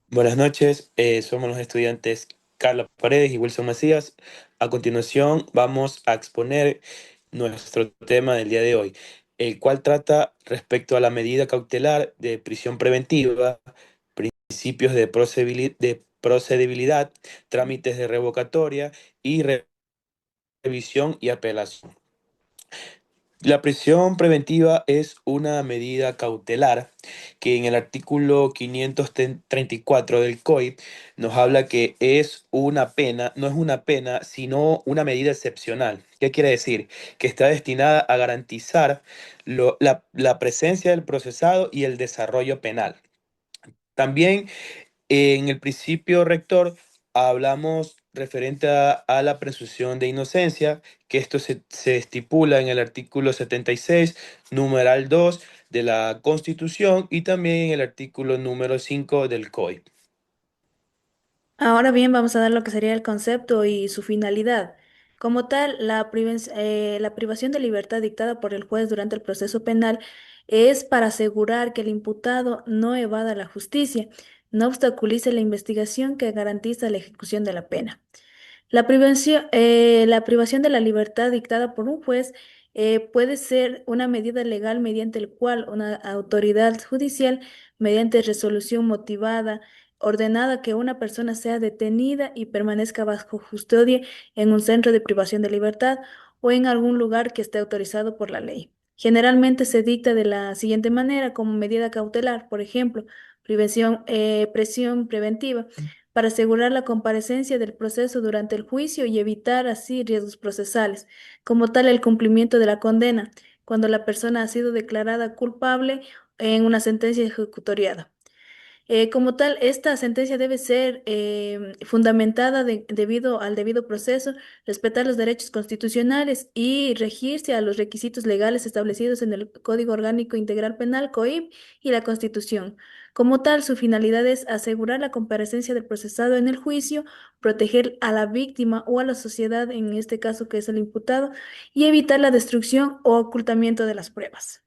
Buenas noches, somos los estudiantes Carla Paredes y Wilson Macías. A continuación vamos a exponer nuestro tema del día de hoy, el cual trata respecto a la medida cautelar de prisión preventiva, principios de procedibilidad, trámites de revocatoria y revisión y apelación. La prisión preventiva es una medida cautelar que en el artículo 534 del COI nos habla que es una pena, no es una pena, sino una medida excepcional. ¿Qué quiere decir? Que está destinada a garantizar la presencia del procesado y el desarrollo penal. También en el principio rector hablamos referente a la presunción de inocencia, que esto se estipula en el artículo 76, numeral 2 de la Constitución y también en el artículo número 5 del COI. Ahora bien, vamos a dar lo que sería el concepto y su finalidad. Como tal, la privación de libertad dictada por el juez durante el proceso penal es para asegurar que el imputado no evada la justicia, no obstaculice la investigación que garantiza la ejecución de la pena. La privación de la libertad dictada por un juez puede ser una medida legal mediante el cual una autoridad judicial, mediante resolución motivada, ordenada que una persona sea detenida y permanezca bajo custodia en un centro de privación de libertad o en algún lugar que esté autorizado por la ley. Generalmente se dicta de la siguiente manera, como medida cautelar, por ejemplo, presión preventiva para asegurar la comparecencia del proceso durante el juicio y evitar así riesgos procesales, como tal el cumplimiento de la condena, cuando la persona ha sido declarada culpable en una sentencia ejecutoriada. Como tal, esta sentencia debe ser fundamentada debido al debido proceso, respetar los derechos constitucionales y regirse a los requisitos legales establecidos en el Código Orgánico Integral Penal, COIP, y la Constitución. Como tal, su finalidad es asegurar la comparecencia del procesado en el juicio, proteger a la víctima o a la sociedad, en este caso que es el imputado, y evitar la destrucción o ocultamiento de las pruebas.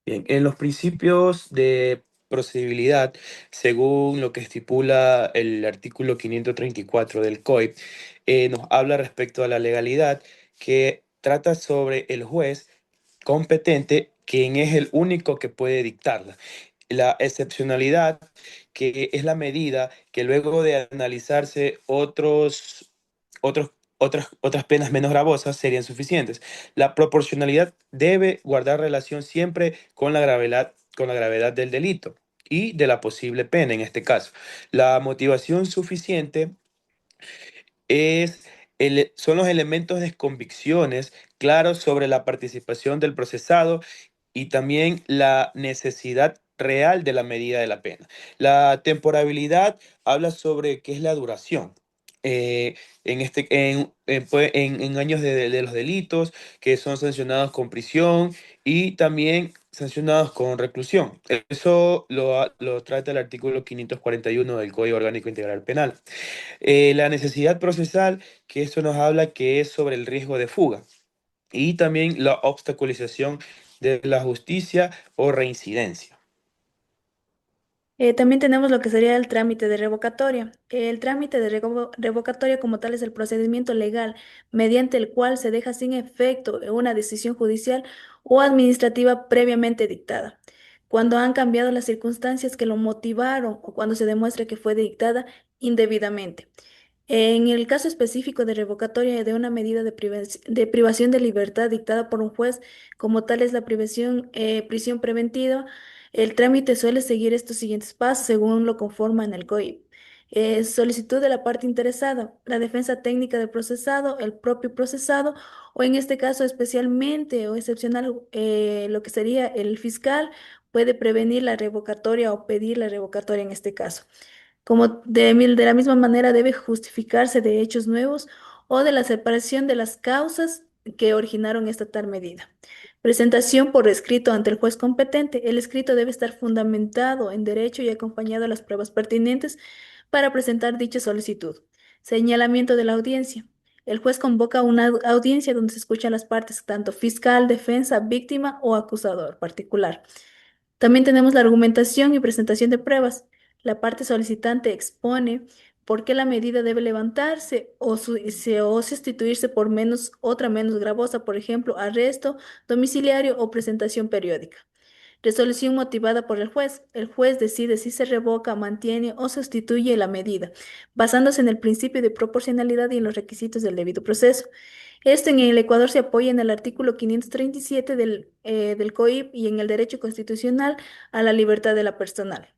Bien, en los principios de procedibilidad, según lo que estipula el artículo 534 del COI, nos habla respecto a la legalidad que trata sobre el juez competente, quien es el único que puede dictarla. La excepcionalidad, que es la medida que luego de analizarse otras penas menos gravosas serían suficientes. La proporcionalidad debe guardar relación siempre con la gravedad del delito y de la posible pena en este caso. La motivación suficiente son los elementos de convicciones claros sobre la participación del procesado y también la necesidad real de la medida de la pena. La temporabilidad habla sobre qué es la duración. eh, en años de los delitos que son sancionados con prisión y también sancionados con reclusión. Eso lo trata el artículo 541 del Código Orgánico Integral Penal. La necesidad procesal, que esto nos habla que es sobre el riesgo de fuga y también la obstaculización de la justicia o reincidencia. También tenemos lo que sería el trámite de revocatoria. El trámite de revocatoria como tal es el procedimiento legal mediante el cual se deja sin efecto una decisión judicial o administrativa previamente dictada, cuando han cambiado las circunstancias que lo motivaron o cuando se demuestra que fue dictada indebidamente. En el caso específico de revocatoria de una medida de privación de libertad dictada por un juez, como tal es la prisión preventiva, el trámite suele seguir estos siguientes pasos según lo conforma en el COIP. Solicitud de la parte interesada, la defensa técnica del procesado, el propio procesado, o en este caso especialmente o excepcional, lo que sería el fiscal puede prevenir la revocatoria o pedir la revocatoria en este caso. Como de la misma manera debe justificarse de hechos nuevos o de la separación de las causas que originaron esta tal medida. Presentación por escrito ante el juez competente. El escrito debe estar fundamentado en derecho y acompañado de las pruebas pertinentes para presentar dicha solicitud. Señalamiento de la audiencia. El juez convoca una audiencia donde se escuchan las partes, tanto fiscal, defensa, víctima o acusador particular. También tenemos la argumentación y presentación de pruebas. La parte solicitante expone por qué la medida debe levantarse o sustituirse por otra menos gravosa, por ejemplo, arresto domiciliario o presentación periódica. Resolución motivada por el juez. El juez decide si se revoca, mantiene o sustituye la medida, basándose en el principio de proporcionalidad y en los requisitos del debido proceso. Esto en el Ecuador se apoya en el artículo 537 del COIP y en el derecho constitucional a la libertad de la personal.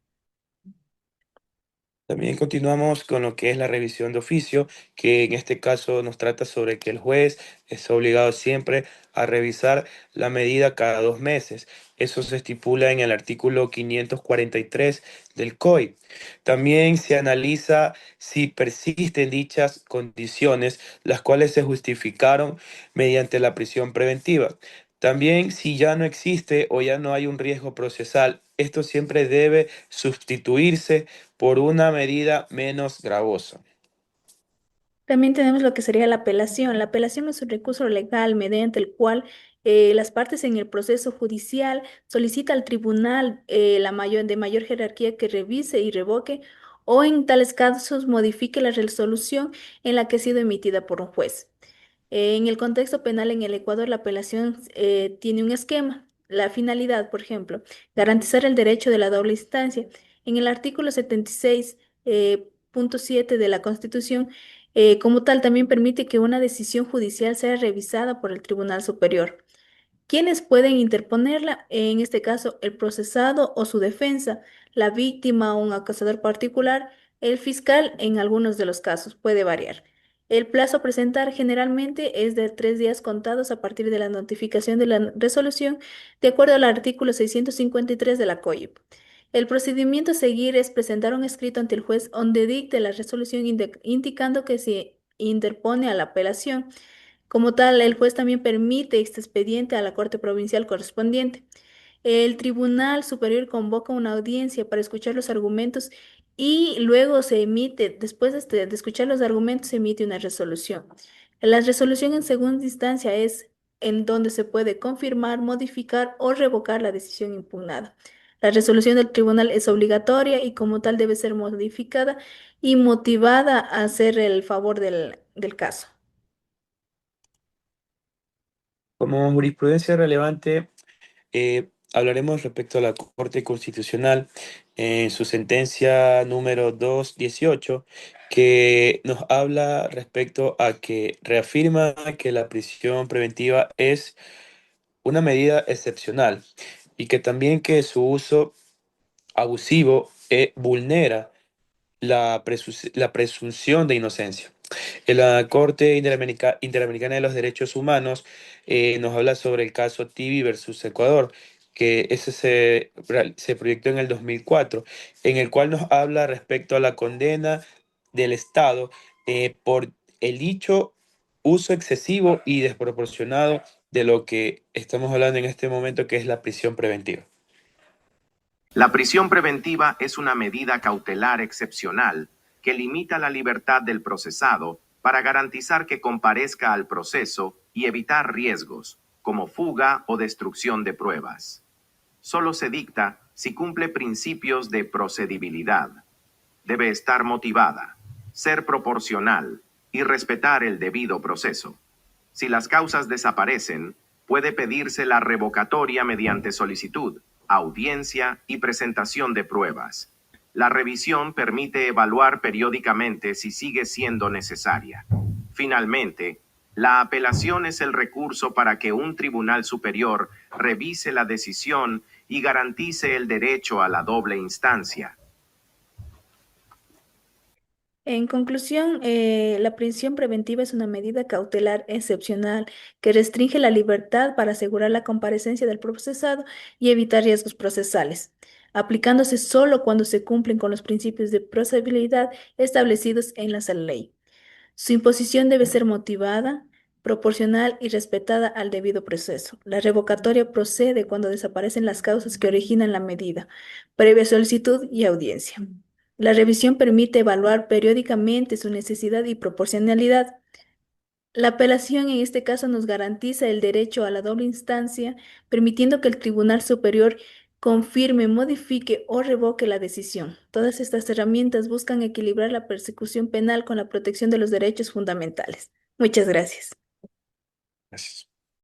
También continuamos con lo que es la revisión de oficio, que en este caso nos trata sobre que el juez es obligado siempre a revisar la medida cada 2 meses. Eso se estipula en el artículo 543 del COI. También se analiza si persisten dichas condiciones, las cuales se justificaron mediante la prisión preventiva. También si ya no existe o ya no hay un riesgo procesal, esto siempre debe sustituirse por una medida menos gravosa. También tenemos lo que sería la apelación. La apelación es un recurso legal mediante el cual las partes en el proceso judicial solicita al tribunal de mayor jerarquía que revise y revoque o en tales casos modifique la resolución en la que ha sido emitida por un juez. En el contexto penal en el Ecuador, la apelación tiene un esquema. La finalidad, por ejemplo, garantizar el derecho de la doble instancia. En el artículo 76, punto 7 de la Constitución, como tal, también permite que una decisión judicial sea revisada por el Tribunal Superior. ¿Quiénes pueden interponerla? En este caso, el procesado o su defensa, la víctima o un acusador particular, el fiscal en algunos de los casos, puede variar. El plazo a presentar generalmente es de 3 días contados a partir de la notificación de la resolución, de acuerdo al artículo 653 de la COIP. El procedimiento a seguir es presentar un escrito ante el juez donde dicte la resolución indicando que se interpone a la apelación. Como tal, el juez también permite este expediente a la Corte Provincial correspondiente. El Tribunal Superior convoca una audiencia para escuchar los argumentos y luego se emite, después de escuchar los argumentos, se emite una resolución. La resolución en segunda instancia es en donde se puede confirmar, modificar o revocar la decisión impugnada. La resolución del tribunal es obligatoria y como tal debe ser modificada y motivada a hacer el favor del caso. Como jurisprudencia relevante, hablaremos respecto a la Corte Constitucional en su sentencia número 218, que nos habla respecto a que reafirma que la prisión preventiva es una medida excepcional y que también que su uso abusivo vulnera la presunción de inocencia. En la Corte Interamericana de los Derechos Humanos nos habla sobre el caso Tibi versus Ecuador, que ese se proyectó en el 2004, en el cual nos habla respecto a la condena del Estado por el dicho uso excesivo y desproporcionado de lo que estamos hablando en este momento, que es la prisión preventiva. La prisión preventiva es una medida cautelar excepcional que limita la libertad del procesado para garantizar que comparezca al proceso y evitar riesgos, como fuga o destrucción de pruebas. Solo se dicta si cumple principios de procedibilidad. Debe estar motivada, ser proporcional y respetar el debido proceso. Si las causas desaparecen, puede pedirse la revocatoria mediante solicitud, audiencia y presentación de pruebas. La revisión permite evaluar periódicamente si sigue siendo necesaria. Finalmente, la apelación es el recurso para que un tribunal superior revise la decisión y garantice el derecho a la doble instancia. En conclusión, la prisión preventiva es una medida cautelar excepcional que restringe la libertad para asegurar la comparecencia del procesado y evitar riesgos procesales, aplicándose solo cuando se cumplen con los principios de procedibilidad establecidos en la ley. Su imposición debe ser motivada, proporcional y respetada al debido proceso. La revocatoria procede cuando desaparecen las causas que originan la medida, previa solicitud y audiencia. La revisión permite evaluar periódicamente su necesidad y proporcionalidad. La apelación en este caso nos garantiza el derecho a la doble instancia, permitiendo que el Tribunal Superior confirme, modifique o revoque la decisión. Todas estas herramientas buscan equilibrar la persecución penal con la protección de los derechos fundamentales. Muchas gracias. Gracias.